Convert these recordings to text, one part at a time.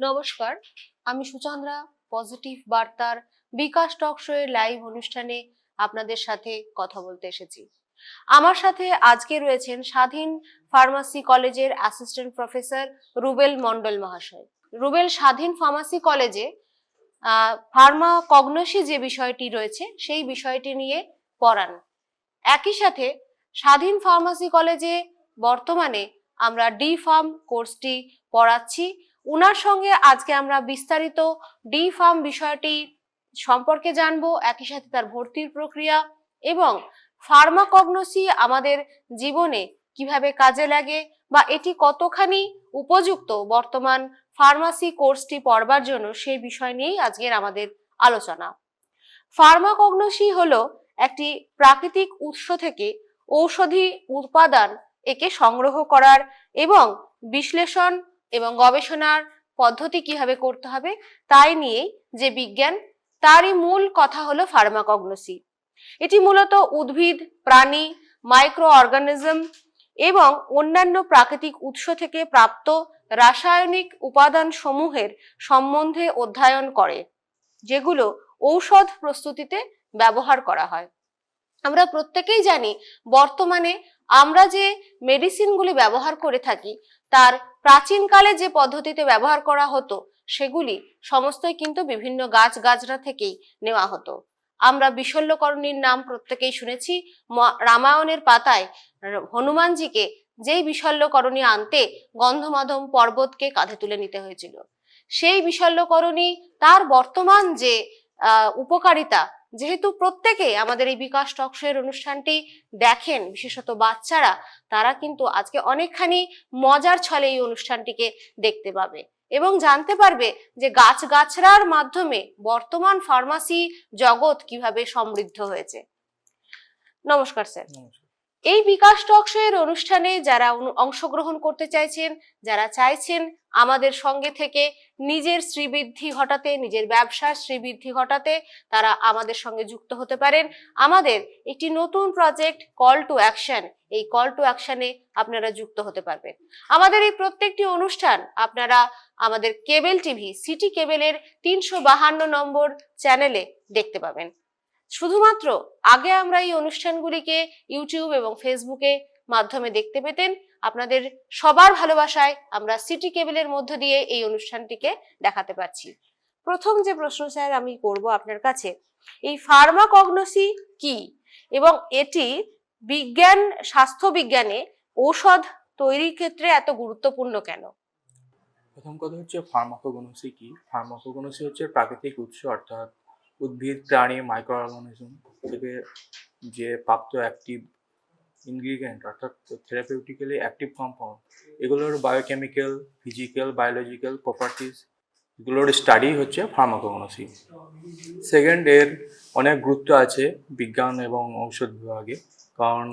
নমস্কার, আমি সুচন্দ্রা পজিটিভ বার্তার বিকাশ টক শো এর লাইভ অনুষ্ঠানে আপনাদের সাথে কথা বলতে এসেছি। আমার সাথে আজকে রয়েছেন স্বাধীন ফার্মাসি কলেজের অ্যাসিস্ট্যান্ট প্রফেসর রুবেল মন্ডল মহাশয়। রুবেল স্বাধীন ফার্মাসি কলেজে ফার্মাকগনোসি যে বিষয়টি রয়েছে সেই বিষয়টি নিয়ে পড়ান। একই সাথে স্বাধীন ফার্মাসি কলেজে বর্তমানে আমরা ডি ফার্ম কোর্সটি পড়াচ্ছি। উনার সঙ্গে আজকে আমরা বিস্তারিত ডি ফার্ম বিষয়টি সম্পর্কে জানবো, একই সাথে তার ভর্তির প্রক্রিয়া এবং ফার্মাকগনোসি আমাদের জীবনে কিভাবে কাজে লাগে বা এটি কতখানি উপযুক্ত বর্তমান ফার্মাসি কোর্সটি পড়বার জন্য সেই বিষয় নিয়েই আজকের আমাদের আলোচনা। ফার্মাকগনোসি হলো একটি প্রাকৃতিক উৎস থেকে ঔষধি উপাদান একে সংগ্রহ করার এবং বিশ্লেষণ এবং গবেষণার পদ্ধতি কিভাবে করতে হবে তাই নিয়ে যে বিজ্ঞান, তারই মূল কথা হলো ফার্মাকগনোসি। এটি মূলত উদ্ভিদ, প্রাণী, মাইক্রো অর্গানিজম এবং অন্যান্য প্রাকৃতিক উৎস থেকে প্রাপ্ত রাসায়নিক উপাদান সমূহের সম্বন্ধে অধ্যয়ন করে, যেগুলো ঔষধ প্রস্তুতিতে ব্যবহার করা হয়। আমরা প্রত্যেকেই জানি বর্তমানে আমরা যে মেডিসিনগুলি ব্যবহার করে থাকি তার প্রাচীনকালে যে পদ্ধতিতে ব্যবহার করা হতো সেগুলি সমস্তই কিন্তু বিভিন্ন গাছগাছড়া থেকেই নেওয়া হতো। আমরা বিশল্যকরণীর নাম প্রত্যেকেই শুনেছি। রামায়ণের পাতায় হনুমানজিকে যেই বিশল্যকরণী আনতে গন্ধমাদন পর্বতকে কাঁধে তুলে নিতে হয়েছিল, সেই বিশল্যকরণী তার বর্তমান যে উপকারিতা, যেহেতু প্রত্যেকে আমাদের এই বিকাশ টক শো এর অনুষ্ঠানটি দেখেন, বিশেষত বাচ্চারা, তারা কিন্তু আজকে অনেকখানি মজার ছলে এই অনুষ্ঠানটিকে দেখতে পাবে এবং জানতে পারবে যে গাছগাছড়ার মাধ্যমে বর্তমান ফার্মাসি জগৎ কিভাবে সমৃদ্ধ হয়েছে। নমস্কার স্যার। এই বিকাশ টক শো এর অনুষ্ঠানে যারা অংশগ্রহণ করতে চাইছেন, যারা চাইছেন আমাদের সঙ্গে থেকে নিজের শ্রীবৃদ্ধি ঘটাতে, নিজের ব্যবসার শ্রীবৃদ্ধি ঘটাতে, তারা আমাদের সঙ্গে যুক্ত হতে পারেন। আমাদের একটি নতুন প্রজেক্ট কল টু অ্যাকশন, এই কল টু অ্যাকশনে আপনারা যুক্ত হতে পারবেন। আমাদের এই প্রত্যেকটি অনুষ্ঠান আপনারা আমাদের কেবল টিভি সিটি কেবলের 352 নম্বর চ্যানেলে দেখতে পাবেন। শুধুমাত্র আগে আমরা এই অনুষ্ঠানগুলিকে ইউটিউব এবং ফেসবুকে মাধ্যমে দেখতে পেতেন। আপনাদের সবার ভালোবাসায় আমরা সিটি কেবলের মধ্য দিয়ে এই অনুষ্ঠানটিকে দেখাতে পারছি। প্রথম যে প্রশ্ন স্যার আমি করব আপনার কাছে, এই ফার্মাকগনোসি কি এবং এটি বিজ্ঞান, স্বাস্থ্য বিজ্ঞানে ঔষধ তৈরির ক্ষেত্রে এত গুরুত্বপূর্ণ কেন? প্রথম কথা হচ্ছে ফার্মাকোগনোসি কি। ফার্মাকোগনোসি হচ্ছে প্রাকৃতিক উৎস, অর্থাৎ উদ্ভিদ, প্রাণী, মাইক্রো অর্গানিজম থেকে যে প্রাপ্ত অ্যাক্টিভ ইনগ্রিডিয়েন্ট, অর্থাৎ থেরাপিউটিক্যালি অ্যাক্টিভ কম্পাউন্ড, এগুলোর বায়োকেমিক্যাল, ফিজিক্যাল, বায়োলজিক্যাল প্রপার্টিস, এগুলোর স্টাডি হচ্ছে ফার্মাকোগনোসি। সেকেন্ড, এর অনেক গুরুত্ব আছে বিজ্ঞান এবং ঔষধ বিভাগে, কারণ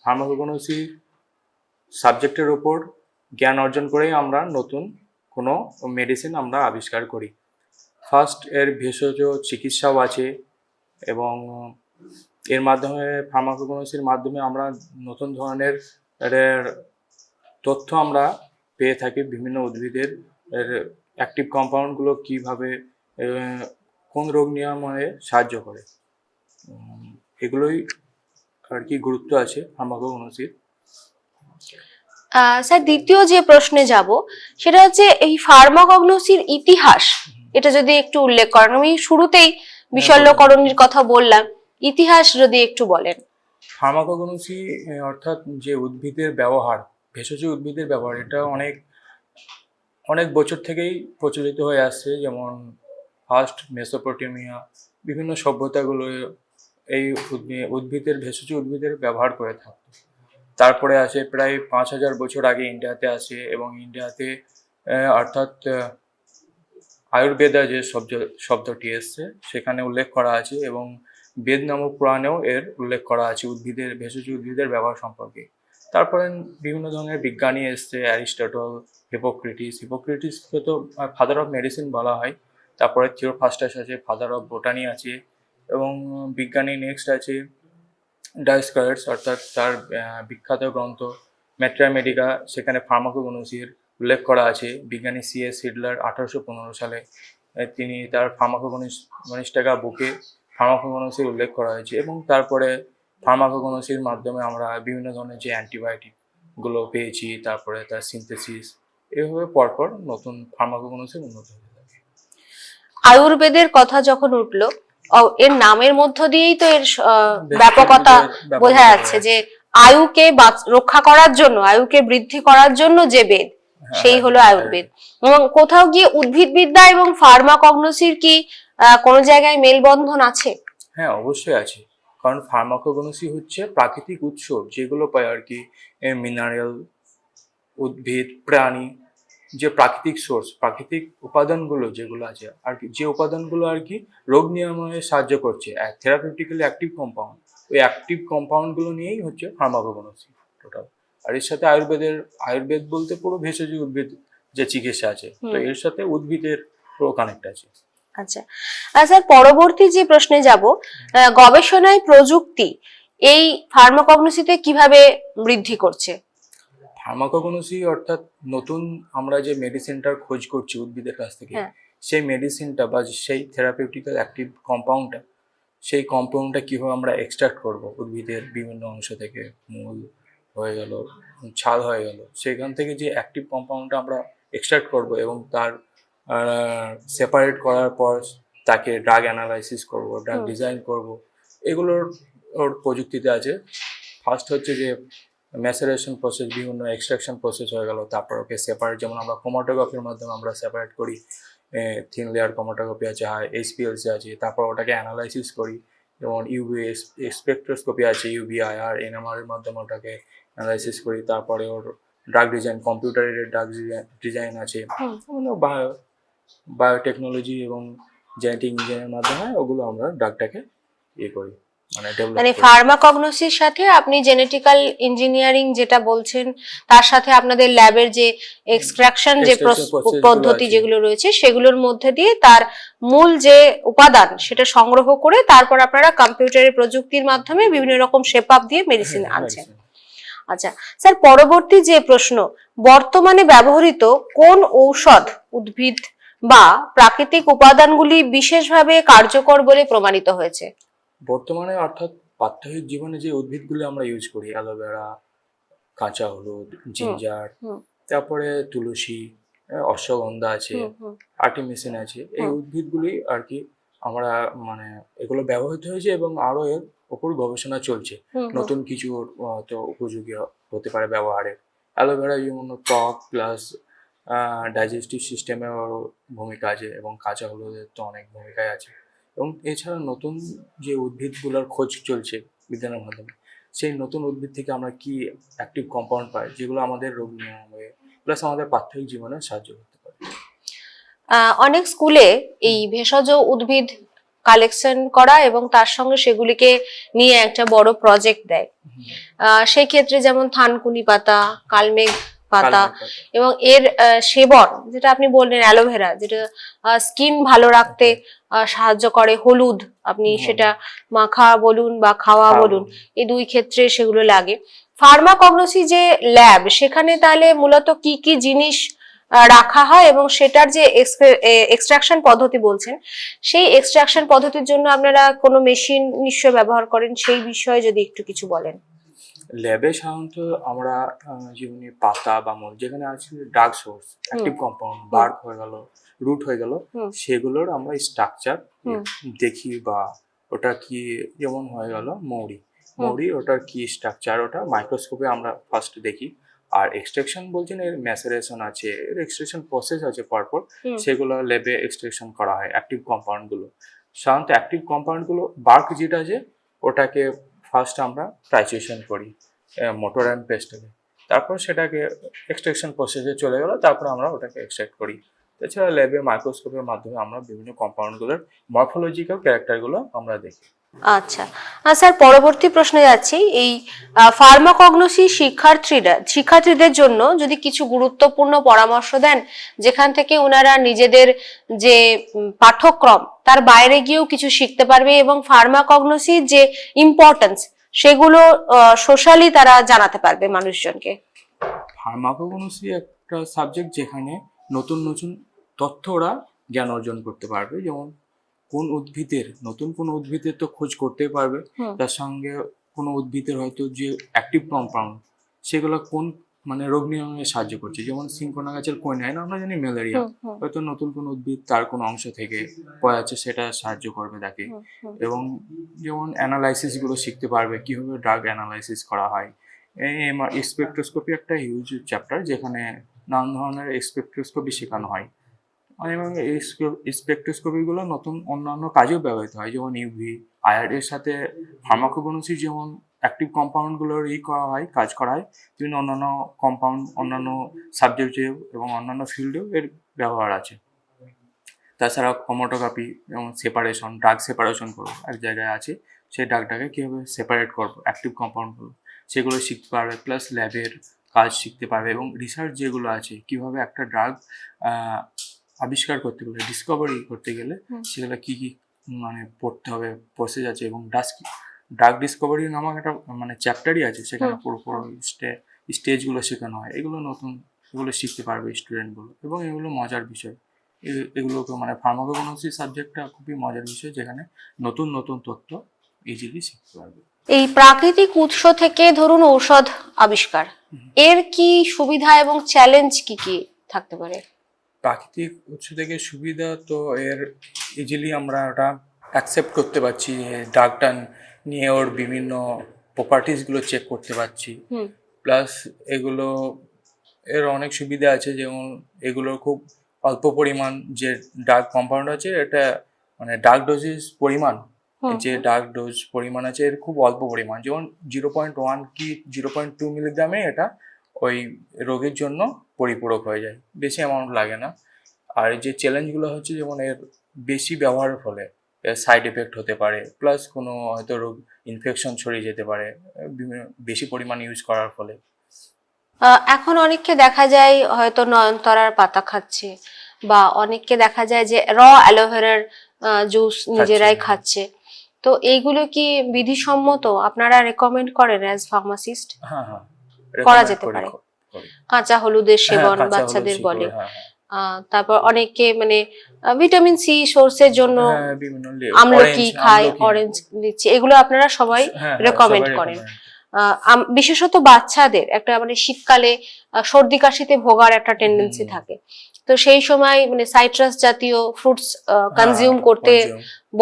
ফার্মাকোগনোসি সাবজেক্টের ওপর জ্ঞান অর্জন করেই আমরা নতুন কোনো মেডিসিন আমরা আবিষ্কার করি। ফার্স্ট, এর ভেষজ চিকিৎসাও আছে এবং এর মাধ্যমে, ফার্মাকোগনোসির মাধ্যমে আমরা নতুন ধরনের তথ্য আমরা পেয়ে থাকি। বিভিন্ন উদ্ভিদের অ্যাক্টিভ কম্পাউন্ডগুলো কীভাবে কোন রোগ নিরাময়ে সাহায্য করে, এগুলোই আর কি গুরুত্ব আছে ফার্মাকোগনোসির। স্যার, দ্বিতীয় যে প্রশ্নে যাব সেটা হচ্ছে এই ফার্মাকগনোসির ইতিহাস, এটা যদি একটু উল্লেখ করেন। আমি শুরুতেই বিশল্যকরণীর কথা বললাম, ইতিহাস যদি একটু বলেন। ফার্মাকোগনোসি অর্থাৎ যে উদ্ভিদের ব্যবহার, ভেষজ উদ্ভিদের ব্যবহার, এটা অনেক বছর থেকেই প্রচলিত হয়ে আসছে। যেমন ফার্স্ট মেসোপটেমিয়া, বিভিন্ন সভ্যতাগুলো এই উদ্ভিদের, ভেষজ উদ্ভিদের ব্যবহার করে থাকতো। তারপরে আসে প্রায় 5000 বছর আগে ইন্ডিয়াতে আসে এবং ইন্ডিয়াতে অর্থাৎ আয়ুর্বেদা যে শব্দটি এসছে সেখানে উল্লেখ করা আছে এবং বেদ নামক পুরাণেও এর উল্লেখ করা আছে উদ্ভিদের, ভেষজ উদ্ভিদের ব্যবহার সম্পর্কে। তারপরে বিভিন্ন ধরনের বিজ্ঞানী এসছে, অ্যারিস্টটল, হিপোক্রেটিসকে তো ফাদার অফ মেডিসিন বলা হয়। তারপরে থিওফ্রাস্টাস আছে, ফাদার অফ বোটানি আছে, এবং বিজ্ঞানী নেক্সট আছে ডায়োস্কোরাস, অর্থাৎ তার বিখ্যাত গ্রন্থ ম্যাট্রিয়া মেডিকা, সেখানে ফার্মাকোগনোসির উল্লেখ করা আছে। বিজ্ঞানী C.S. হিডলার 1815 সালে তিনি তার ফার্মাকোগনোস্টিকা বুকে ফার্মাকোগনোসির উল্লেখ করা হয়েছে, এবং তারপরে ফার্মাকোগনোসির মাধ্যমে আমরা বিভিন্ন ধরনের যে অ্যান্টিবায়োটিক গুলো পেয়েছি, তারপরে তার সিনথেসিস, এভাবে পরপর নতুন ফার্মাকোগনোসির উন্নত হয়ে থাকে। আয়ুর্বেদের কথা যখন উঠলো, এর নামের মধ্য দিয়েই তো এর ব্যাপকতা বোঝা যাচ্ছে যে আয়ুকে রক্ষা করার জন্য, আয়ুকে বৃদ্ধি করার জন্য যে বেদ, সেই হলো আয়ুর্বেদ। এবং কোথাও গিয়ে উদ্ভিদবিদ্যা এবং ফার্মাকগনোসির কি কোনো জায়গায় মেলবন্ধন আছে? হ্যাঁ, অবশ্যই আছে। কারণ ফার্মাকোগনোসি হচ্ছে প্রাকৃতিক উৎস, যেগুলো পায় আর কি মিনারেল, উদ্ভিদ, প্রাণী, যে প্রাকৃতিক সোর্স, প্রাকৃতিক উপাদানগুলো যেগুলো আছে আর কি, যে উপাদানগুলো আর কি রোগ নিরাময়ে সাহায্য করছে, থেরাপিউটিক্যালি অ্যাক্টিভ কম্পাউন্ড, ওই অ্যাক্টিভ কম্পাউন্ডগুলো নিয়েই হচ্ছে ফার্মাকোগনোসি টোটাল। আর এর সাথে আয়ুর্বেদ বলতে পুরো ভেষজ উদ্ভিদ যে চিকিৎসা আছে, তো এর সাথে উদ্ভিদের পুরো কানেক্ট আছে। আচ্ছা স্যার, পরবর্তী যে প্রশ্নে যাব, গবেষণায় প্রযুক্তি এই ফার্মাকগনোসিতে কিভাবে বৃদ্ধি করছে? ফার্মাকোগনোসি অর্থাৎ নতুন আমরা যে মেডিসিনটার খোঁজ করছি উদ্ভিদের কাছ থেকে, সেই মেডিসিনটা বা সেই থেরাপিউটিক্যাল অ্যাক্টিভ কম্পাউন্ডটা, সেই কম্পাউন্ডটা কিভাবে আমরা এক্সট্রাক্ট করব উদ্ভিদের বিভিন্ন অংশ থেকে, মূল হয়ে গেল, ছাল হয়ে গেল, সেখান থেকে যে অ্যাক্টিভ কম্পাউন্ডটা আমরা এক্সট্রাক্ট করব এবং তার সেপারেট করার পর তাকে ড্রাগ অ্যানালাইসিস করব, ড্রাগ ডিজাইন করব, এগুলোর ওর প্রযুক্তিতে আছে। ফার্স্ট হচ্ছে যে ম্যাসারেশন প্রসেস, বিভিন্ন এক্সট্রাকশন প্রসেস হয়ে গেল, তারপর ওকে সেপারেট, যেমন আমরা ক্রোমাটোগ্রাফির মাধ্যমে আমরা সেপারেট করি, থিন লেয়ার ক্রোমাটোগ্রাফি আছে, HPLC আছে, তারপর ওটাকে অ্যানালাইসিস করি, যেমন ইউভি স্পেকট্রোস্কোপি আছে, UV/IR, NMR এর মাধ্যমে ওটাকে অ্যানালাইসিস করি, তারপরে ওর ড্রাগ ডিজাইন, কম্পিউটারের ড্রাগ ডিজাইন আছে, বায়োটেকনোলজি এবং জেনেটিক ইঞ্জিনিয়ারিং মাধ্যমে ওগুলো আমরা ড্রাগটাকে করি, মানে ফার্মাকগনোসির সাথে আপনি জেনেটিক্যাল ইঞ্জিনিয়ারিং যেটা বলছেন, তার সাথে আপনাদের ল্যাবের যে এক্সট্রাকশন যে পদ্ধতি যেগুলো রয়েছে, সেগুলোর মধ্যে দিয়ে তার মূল যে উপাদান সেটা সংগ্রহ করে তারপর আপনারা কম্পিউটারের প্রযুক্তির মাধ্যমে বিভিন্ন রকম শেপ আপ দিয়ে মেডিসিন আনছেন। আচ্ছা স্যার, পরবর্তী যে প্রশ্ন, বর্তমানে ব্যবহৃত কোন ঔষধ, উদ্ভিদ বা প্রাকৃতিক উপাদানগুলি বিশেষভাবে কার্যকর বলে প্রমাণিত হয়েছে? বর্তমানে অর্থাৎ প্রাত্যহিক জীবনে যে উদ্ভিদগুলো আমরা ইউজ করি, অ্যালোভেরা, কাঁচা হলুদ, জিঞ্জার, তারপরে তুলসী, অশ্বগন্ধা আছে, আর্টিমিসিন আছে, এই উদ্ভিদগুলি আর কি আমরা মানে এগুলো ব্যবহৃত হয়েছে এবং আরো এর উপর গবেষণা চলছে, নতুন কিছু তো উপযোগী হতে পারে ব্যবহারে। অ্যালোভেরা যেমন ত্বক প্লাস ডাইজেস্টিভ সিস্টেমের ভূমিকা আছে, এবং কাঁচা হলুদের তো অনেক ভূমিকায় আছে। এবং এছাড়া নতুন যে উদ্ভিদগুলোর খোঁজ চলছে বিজ্ঞানের মাধ্যমে, সেই নতুন উদ্ভিদ থেকে আমরা কি অ্যাক্টিভ কম্পাউন্ড পাই, যেগুলো আমাদের রোগ নিরাময়ে প্লাস আমাদের প্রাত্যহিক জীবনে সাহায্য করতে পারে। অনেক স্কুলে এই ভেষজ উদ্ভিদ কালেকশন করা এবং তার সঙ্গে সেগুলিকে নিয়ে একটা বড় প্রজেক্ট দেয়। সেই ক্ষেত্রে যেমন থানকুনি পাতা, কালমেঘ পাতা এবং এর সেবন, যেটা আপনি বললেন অ্যালোভেরা, যেটা স্কিন ভালো রাখতে সাহায্য করে, হলুদ আপনি সেটা মাখা বলুন বা খাওয়া বলুন, এই দুই ক্ষেত্রে সেগুলো লাগে। ফার্মাকগনোসি যে ল্যাব, সেখানে তাহলে মূলত কি কি জিনিস রাখা হয় এবং সেটার যে এক্সট্রাকশন পদ্ধতি বলছেন, সেই এক্সট্রাকশন পদ্ধতির জন্য আপনারা কোনো মেশিন নিশ্চয় ব্যবহার করেন, সেই বিষয়ে যদি একটু কিছু বলেন। ল্যাবে সাধারণত আমরা যেমনি পাতা বা মূল, যেখানে আছে drug source, active compound, bark হয়ে গেল, রুট হয়ে গেল, সেগুলোর আমরা স্ট্রাকচার দেখি, বা ওটা কি, যেমন হয়ে গেল মৌরি, ওটার কি স্ট্রাকচার, ওটা মাইক্রোস্কোপে আমরা ফার্স্ট দেখি। আর এক্সট্রাকশন বলছেন এর ম্যাসারেশন আছে, এর এক্সট্রাকশন প্রসেস আছে পরপর, সেগুলো ল্যাবে এক্সট্রাকশন করা হয় অ্যাক্টিভ কম্পাউন্ডগুলো। সাধারণত অ্যাক্টিভ কম্পাউন্ডগুলো বার্ক যেটা আছে ওটাকে ফার্স্ট আমরা ট্রাইচুয়েশন করি মোটর অ্যান্ড পেস্টে, তারপর সেটাকে এক্সট্রাকশন প্রসেসে চলে গেল, তারপর আমরা ওটাকে এক্সট্রাক্ট করি। এছাড়া ল্যাবে মাইক্রোস্কোপের মাধ্যমে আমরা বিভিন্ন কম্পাউন্ডগুলোর মরফোলজিক্যাল ক্যারেক্টারগুলো আমরা দেখি। আচ্ছা স্যার, পরবর্তী প্রশ্নে যাচ্ছি। এই ফার্মাকগনোসি শিক্ষার্থীদের জন্য যদি কিছু গুরুত্বপূর্ণ পরামর্শ দেন, যেখান থেকে ওনারা নিজেদের যে পাঠ্যক্রম তার বাইরে গিয়েও কিছু শিখতে পারবে এবং ফার্মাকগনোসির যে ইম্পর্টেন্স সেগুলো সোশ্যালি তারা জানাতে পারবে মানুষজনকে। ফার্মাকোগনোসি একটা সাবজেক্ট যেখানে নতুন নতুন তথ্য ওরা জ্ঞান অর্জন করতে পারবে। যেমন নতুন কোনো উদ্ভিদের তো খোঁজ করতেই পারবে, হুম। তার সঙ্গে কোনো উদ্ভিদের হয়তো যে অ্যাক্টিভ কম্পাউন্ড সেগুলো কোন মানে রোগ নিরাময়ে সাহায্য করছে, যেমন সিনকোনা গাছের কোয়াইনাইন আমরা জানি ম্যালেরিয়া, হুম। হুম। হয়তো নতুন কোনো উদ্ভিদ তার কোনো অংশ থেকে পাওয়া যাচ্ছে, সেটা সাহায্য করবে তাকে। হুম। হুম। এবং যেমন অ্যানালাইসিস গুলো শিখতে পারবে, কিভাবে ড্রাগ অ্যানালাইসিস করা হয়। এই স্পেকট্রোস্কোপি একটা হিউজ চ্যাপ্টার, যেখানে নানান ধরনের স্পেকট্রোস্কোপি শেখানো হয়। এবং এই স্পেকট্রোস্কোপি গুলো নতুন অন্যান্য কাজেও ব্যবহৃত হয়, যেমন ইউভি আইআর এর সাথে ফার্মাকোগনোসি, যেমন অ্যাক্টিভ কম্পাউন্ড গুলোর কাজ করা হয়, বিভিন্ন অন্যান্য কম্পাউন্ড অন্যান্য সাবজেক্টেও এবং অন্যান্য ফিল্ডেও এর ব্যবহার আছে। তাছাড়া ক্রোমাটোগ্রাফি, যেমন ড্রাগ সেপারেশন করবো, এক জায়গায় আছে সেই ড্রাগটাকে কীভাবে সেপারেট করবো অ্যাক্টিভ কম্পাউন্ডগুলো, সেগুলো শিখতে পারবে। প্লাস ল্যাবের কাজ শিখতে পারবে, এবং রিসার্চ যেগুলো আছে কীভাবে একটা ড্রাগ আবিষ্কার করতে গেলে, ডিসকভারি করতে গেলে সেগুলো কী কী মানে পড়তে হবে, প্রসেস আছে। এবং ড্রাগ ডিসকভারি নামক একটা মানে চ্যাপ্টারই আছে, সেখানে পুরো স্টেজগুলো শেখানো হয়। এগুলো শিখতে পারবে স্টুডেন্টগুলো, এবং এগুলো মজার বিষয়। এগুলোকে মানে ফার্মাকোগনোসি সাবজেক্টটা খুবই মজার বিষয়, যেখানে নতুন নতুন তথ্য ইজিলি শিখতে পারবে। এই প্রাকৃতিক উৎস থেকে ধরুন ঔষধ আবিষ্কার, এর কি সুবিধা এবং চ্যালেঞ্জ কি কি থাকতে পারে? প্রাকৃতিক উৎস থেকে সুবিধা তো এর ইজিলি আমরা ওটা অ্যাকসেপ্ট করতে পারছি, ড্রাগটা নিয়ে ওর বিভিন্ন প্রপার্টিসগুলো চেক করতে পারছি। প্লাস এগুলো এর অনেক সুবিধা আছে, যেমন এগুলোর খুব অল্প পরিমাণ যে ড্রাগ কম্পাউন্ড আছে, এটা মানে ড্রাগ ডোজেস পরিমাণ, যে ড্রাগ ডোজ পরিমাণ আছে এর খুব অল্প পরিমাণ, যেমন 0.1 কি 0.2 মিলিগ্রামে এটা ওই রোগের জন্য পরিপূরক হয়ে যায়, বেশি অ্যামাউন্ট লাগে না। আর যে চ্যালেঞ্জগুলো হচ্ছে, যেমন এর বেশি ব্যবহারের ফলে এর সাইড এফেক্ট হতে পারে, প্লাস কোনো হয়তো রোগ ইনফেকশন ছড়িয়ে যেতে পারে বেশি পরিমাণ ইউজ করার ফলে। এখন অনেককে দেখা যায় হয়তো নয়নতারার পাতা খাচ্ছে, বা অনেককে দেখা যায় যে অ্যালোভেরার জুস নিজেরাই খাচ্ছে। তো এইগুলো কি বিধিসম্মত? আপনারা রেকমেন্ড করেন অ্যাজ ফার্মাসিস্ট? হ্যাঁ হ্যাঁ, করা যেতে পারে। কাঁচা হলুদের সেবন বাচ্চাদের বলে। তারপর অনেকে মানে ভিটামিন সি সোর্সের জন্য আমলকি খায়, অরেঞ্জ দিচ্ছে, এগুলো আপনারা সবাই রেকমেন্ড করেন। বিশেষত বাচ্চাদের একটা মানে শীতকালে সর্দি কাশিতে ভোগার একটা টেন্ডেন্সি থাকে, তো সেই সময় মানে সাইট্রাস জাতীয় ফ্রুটস কনজিউম করতে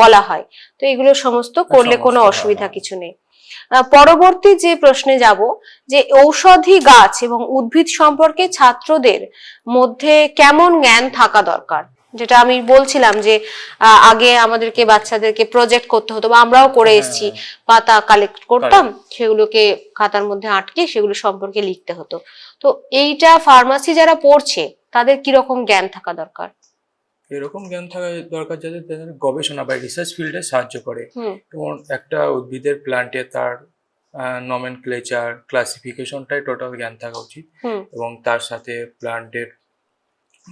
বলা হয়। তো এগুলো সমস্ত করলে কোনো অসুবিধা কিছু নেই। পরবর্তী যে প্রশ্নে যাব, যে ঔষধি গাছ এবং উদ্ভিদ সম্পর্কে ছাত্রদের মধ্যে কেমন জ্ঞান থাকা দরকার, যেটা আমি বলছিলাম যে আগে আমাদেরকে বাচ্চাদেরকে প্রজেক্ট করতে হতো, বা আমরাও করে এসেছি, পাতা কালেক্ট করতাম, সেগুলোকে খাতার মধ্যে আটকে সেগুলো সম্পর্কে লিখতে হতো। তো এইটা ফার্মাসি যারা পড়ছে তাদের কিরকম জ্ঞান থাকা দরকার? এরকম জ্ঞান থাকা দরকার যাদের গবেষণা বা রিসার্চ ফিল্ডে সাহায্য করে। যেমন একটা উদ্ভিদের প্ল্যান্টে তার নমেনক্লেচার, ক্লাসিফিকেশনটাই টোটাল জ্ঞান থাকা উচিত, এবং তার সাথে প্ল্যান্টের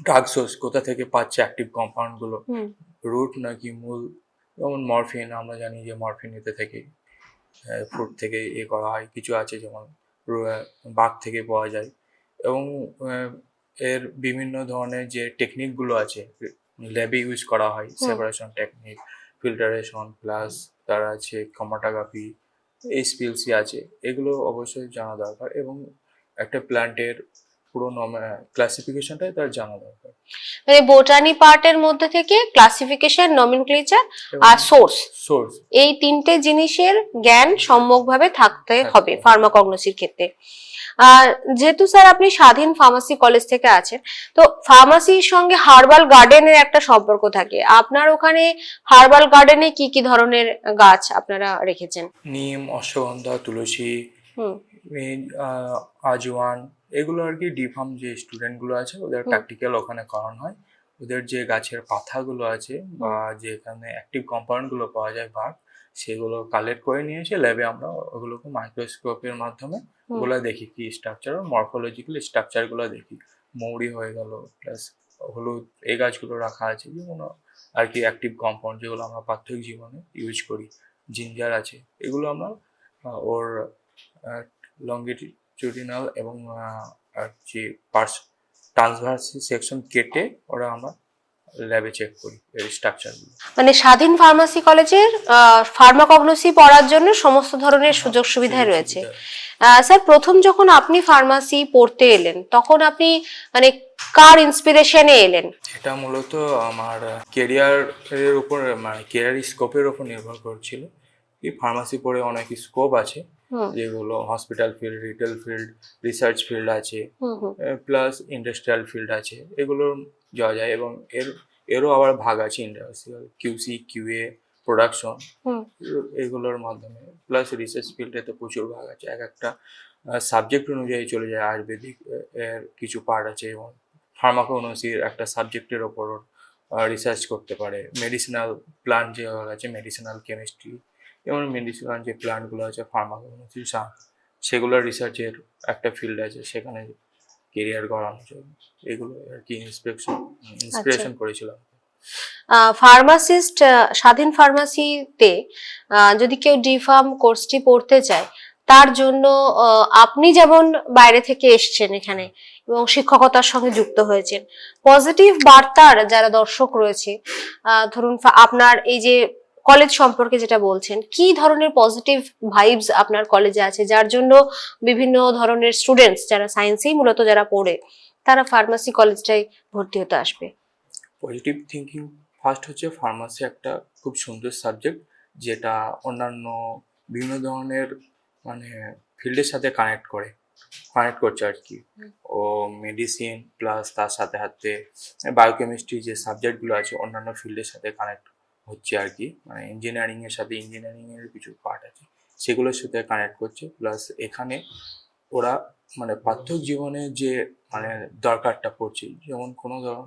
ড্রাগ সোর্স কোথা থেকে পাচ্ছে অ্যাক্টিভ কম্পাউন্ড গুলো, রুট নাকি মূল। যেমন মরফিন, আমরা জানি যে মরফিন এতে থেকে ফ্রুট থেকে করা হয়, কিছু আছে যেমন বাঘ থেকে পাওয়া যায়। এবং এর বিভিন্ন ধরনের যে টেকনিকগুলো আছে ল্যাবে ইউজ করা হয়, সেপারেশন টেকনিক, ফিল্টারেশন, প্লাস তার আছে ক্রোমাটোগ্রাফি, এইচপিএলসি আছে, এগুলো অবশ্যই জানা দরকার। এবং একটা প্ল্যান্টের পুরো ক্লাসিফিকেশনটাই তার জানা দরকার। মানে বোটানি পার্টের মধ্যে থেকে ক্লাসিফিকেশন, নমেনক্লেচার আর সোর্স, এই তিনটে জিনিসের জ্ঞান সম্যকভাবে থাকতে হবে ফার্মাকগনোসির ক্ষেত্রে। যেহেতু স্যার আপনি স্বাধীন ফার্মাসি কলেজ থেকে আছেন, তো ফার্মাসির সঙ্গে হার্বাল গার্ডেনের একটা সম্পর্ক থাকে, আপনার ওখানে হার্বাল গার্ডেনে কি কি ধরনের গাছ আপনারা রেখেছেন? নিম, অশ্বগন্ধা, তুলসী, আজওয়ান, এগুলো আর কি ডি ফার্ম যে স্টুডেন্ট গুলো আছে ওদের প্র্যাকটিক্যাল ওখানে করানো হয়। ওদের যে গাছের পাতাগুলো আছে বা যেখানে অ্যাক্টিভ কম্পাউন্ড গুলো পাওয়া যায় সেগুলো কালেক্ট করে নিয়ে এসে ল্যাবে আমরা ওগুলোকে মাইক্রোস্কোপের মাধ্যমে ওগুলো দেখি, কি স্ট্রাকচার, মরফোলজিক্যাল স্ট্রাকচার গুলো দেখি। মৌরি হয়ে গেল, প্লাস হলুদ, এই গাছগুলো রাখা আছে যেগুলো আর কি অ্যাক্টিভ কম্পাউন্ড, যেগুলো আমরা প্রাত্যহিক জীবনে ইউজ করি। জিঞ্জার আছে, এগুলো আমরা ওর লংগিটিউডিনাল এবং যে ট্রান্সভার্স সেকশন কেটে ওরা আমরা ল্যাবে চেক করি এর স্ট্রাকচারগুলো। মানে স্বাধীন ফার্মাসি কলেজের ফার্মাকগনোসি পড়ার জন্য সমস্ত ধরনের সুযোগ সুবিধাই রয়েছে। স্যার, প্রথম যখন আপনি ফার্মাসি পড়তে এলেন তখন আপনি মানে কার ইন্সপিরেশনে এলেন? এটা মূলত আমার কেরিয়ারের উপর, মানে কেরিয়ার স্কোপের উপর নির্ভর করছিল। কি ফার্মাসি পড়ে অনেক স্কোপ আছে, যেগুলো hospital field, retail field, research field আছে, প্লাস ইন্ডাস্ট্রিয়াল ফিল্ড আছে, এগুলোর যাওয়া যায়। এবং এরও আবার ভাগ আছে ইন্ডাস্ট্রিয়াল, কিউসি, কিউএ, প্রোডাকশন, এগুলোর মাধ্যমে। প্লাস রিসার্চ ফিল্ডে তো প্রচুর ভাগ আছে, এক একটা সাবজেক্ট অনুযায়ী চলে যায়। আয়ুর্বেদিক এর কিছু পার্ট আছে, এবং ফার্মাকোগনোসির একটা সাবজেক্টের ওপর রিসার্চ করতে পারে। মেডিসিনাল প্লান্ট যে আছে, মেডিসিনাল কেমিস্ট্রি, যেমন মেডিসিনাল যে প্লান্টগুলো আছে ফার্মাকোগনোসি, সেগুলোর রিসার্চের একটা ফিল্ড আছে, সেখানে কেরিয়ার গড়ানো যায়। এগুলো আর কি ইন্সপিরেশন করেছিলাম। ফার্মাসিস্ট, স্বাধীন ফার্মাসিতে যদি কেউ ডি ফার্ম কোর্সটি পড়তে চায়, তার জন্য আপনি যেমন বাইরে থেকে এসছেন এখানে এবং শিক্ষকতার সঙ্গে যুক্ত হয়েছেন, পজিটিভ বার্তার যারা দর্শক রয়েছে, ধরুন আপনার এই যে কলেজ সম্পর্কে যেটা বলছেন, কি ধরনের পজিটিভ ভাইবস আপনার কলেজে আছে যার জন্য বিভিন্ন ধরনের স্টুডেন্টস যারা সায়েন্সেই মূলত যারা পড়ে, তারা ফার্মাসি কলেজটাই ভর্তি হতে আসবে? পজিটিভ থিঙ্কিং ফার্স্ট হচ্ছে, ফার্মাসি একটা খুব সুন্দর সাবজেক্ট, যেটা অন্যান্য বিভিন্ন ধরনের মানে ফিল্ডের সাথে কানেক্ট করছে আর কি। ও মেডিসিন প্লাস তার সাথে সাথে বায়োকেমিস্ট্রি যে সাবজেক্টগুলো আছে অন্যান্য ফিল্ডের সাথে কানেক্ট হচ্ছে আর কি। মানে ইঞ্জিনিয়ারিং এর সাথে ইঞ্জিনিয়ারিং এর কিছু পার্ট আছে, সেগুলোর সাথে কানেক্ট করছে। প্লাস এখানে ওরা মানে পার্থক্য জীবনে যে মানে দরকারটা পড়ছে, যেমন কোনো ধরো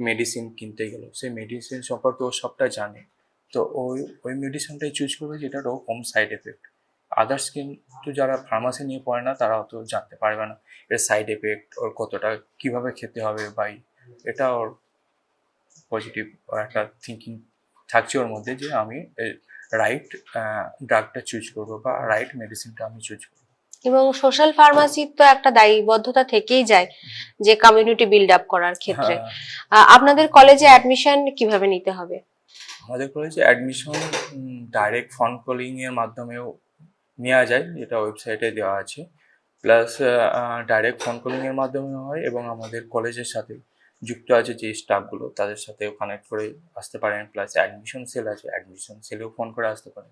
মেডিসিন কিনতে গেল, সেই মেডিসিন সম্পর্কে ও সবটা জানে, তো ওই মেডিসিনটাই চুজ করবে যেটারও কম সাইড এফেক্ট। আদার্স কিন্তু যারা ফার্মাসি নিয়ে পড়ে না, তারা অত জানতে পারবে না এর সাইড এফেক্ট, ওর কতটা কিভাবে খেতে হবে, বা এটা ওর পজিটিভ একটা থিঙ্কিং থাকছে ওর মধ্যে, যে আমি রাইট ড্রাগটা চুজ করবো বা রাইট মেডিসিনটা আমি চুজ করবো। এবং সোশ্যাল ফার্মাসির তো একটা দায়বদ্ধতা থেকেই যায় যে কমিউনিটি বিল্ড আপ করার ক্ষেত্রে। আপনাদের কলেজে অ্যাডমিশন কিভাবে নিতে হবে? আমাদের কলেজে অ্যাডমিশন ডাইরেক্ট ফর্ম কলিং এর মাধ্যমেও নেওয়া যায়, যেটা ওয়েবসাইটে দেওয়া আছে। প্লাস ডাইরেক্ট ফোন কলিং এর মাধ্যমে হয়, এবং আমাদের কলেজের সাথে যুক্ত আছে যে স্টাফগুলো, তাদের সাথেও কানেক্ট করে আসতে পারেন। প্লাস অ্যাডমিশন সেল আছে, অ্যাডমিশন সেলেও ফোন করে আসতে পারেন।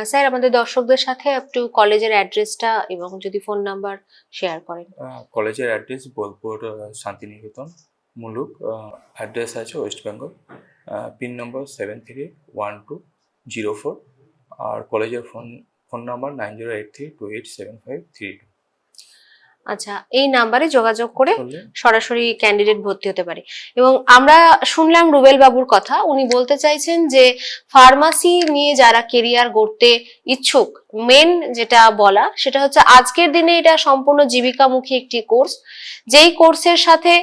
স্যার, আমাদের দর্শকদের সাথে একটু কলেজের অ্যাড্রেসটা এবং যদি ফোন নাম্বার শেয়ার করেন। কলেজের অ্যাড্রেস বোলপুর শান্তিনিকেতন মুলুক, অ্যাড্রেস আছে ওয়েস্ট বেঙ্গল, পিন নম্বর 731204, আর কলেজের ফোন নাম্বার 9083287532। আচ্ছা, এই নাম্বারে যোগাযোগ করে সরাসরি ক্যান্ডিডেট ভর্তি হতে পারে। এবং আমরা শুনলাম রুবেল বাবুর কথা, উনি বলতে চাইছেন যে ফার্মাসি নিয়ে যারা কেরিয়ার গড়তে ইচ্ছুক, মেন যেটা বলা সেটা হচ্ছে আজকের দিনে এটা সম্পূর্ণ জীবিকামুখী একটি কোর্স, যেই কোর্সের সাথে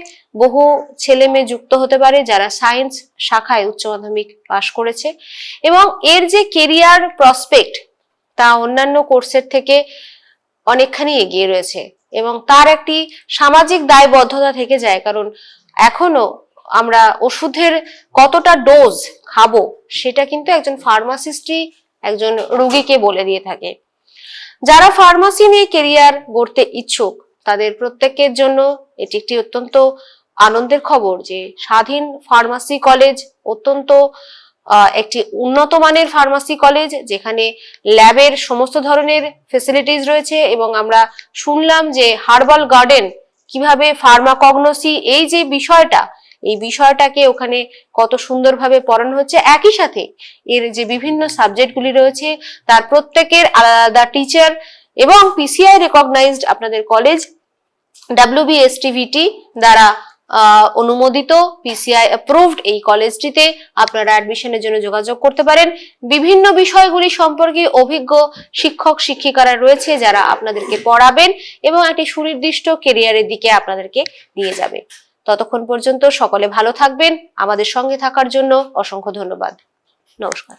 বহু ছেলে মেয়ে যুক্ত হতে পারে যারা সায়েন্স শাখায় উচ্চ মাধ্যমিক পাশ করেছে, এবং এর যে কেরিয়ার প্রসপেক্ট তা অন্যান্য কোর্সের থেকে অনেকখানি এগিয়ে রয়েছে। এবং তার একটি সামাজিক দায়বদ্ধতা থেকে যায়, কারণ এখনো আমরা ওষুধের কতটা ডোজ খাবো সেটা কিন্তু একজন ফার্মাসিস্টই একজন রোগীকে বলে দিয়ে থাকে। যারা ফার্মাসি নিয়ে কেরিয়ার গড়তে ইচ্ছুক তাদের প্রত্যেকের জন্য এটি একটি অত্যন্ত আনন্দের খবর যে স্বাধীন ফার্মাসি কলেজ অত্যন্ত একটি উন্নত মানের ফার্মাসি কলেজ, যেখানে ল্যাবের সমস্ত ধরনের ফেসিলিটিস রয়েছে। এবং আমরা শুনলাম যে হার্বাল গার্ডেন কিভাবে ফার্মাকগনোসি এই যে বিষয়টা, এই বিষয়টাকে ওখানে কত সুন্দরভাবে পড়ানো হচ্ছে। একই সাথে এর যে বিভিন্ন সাবজেক্টগুলি রয়েছে তার প্রত্যেকের আলাদা টিচার, এবং পিসিআই রেকগনাইজড আপনাদের কলেজ, WBSTVT দ্বারা অনুমোদিত, পিসিআই অ্যাপ্রুভড এই কলেজটিতে আপনারা অ্যাডমিশনের জন্য যোগাযোগ করতে পারেন। বিভিন্ন বিষয়গুলি সম্পর্কে অভিজ্ঞ শিক্ষক শিক্ষিকারা রয়েছে যারা আপনাদেরকে পড়াবেন এবং একটি সুনির্দিষ্ট কেরিয়ারের দিকে আপনাদেরকে নিয়ে যাবে। ততক্ষণ পর্যন্ত সকলে ভালো থাকবেন। আমাদের সঙ্গে থাকার জন্য অসংখ্য ধন্যবাদ। নমস্কার।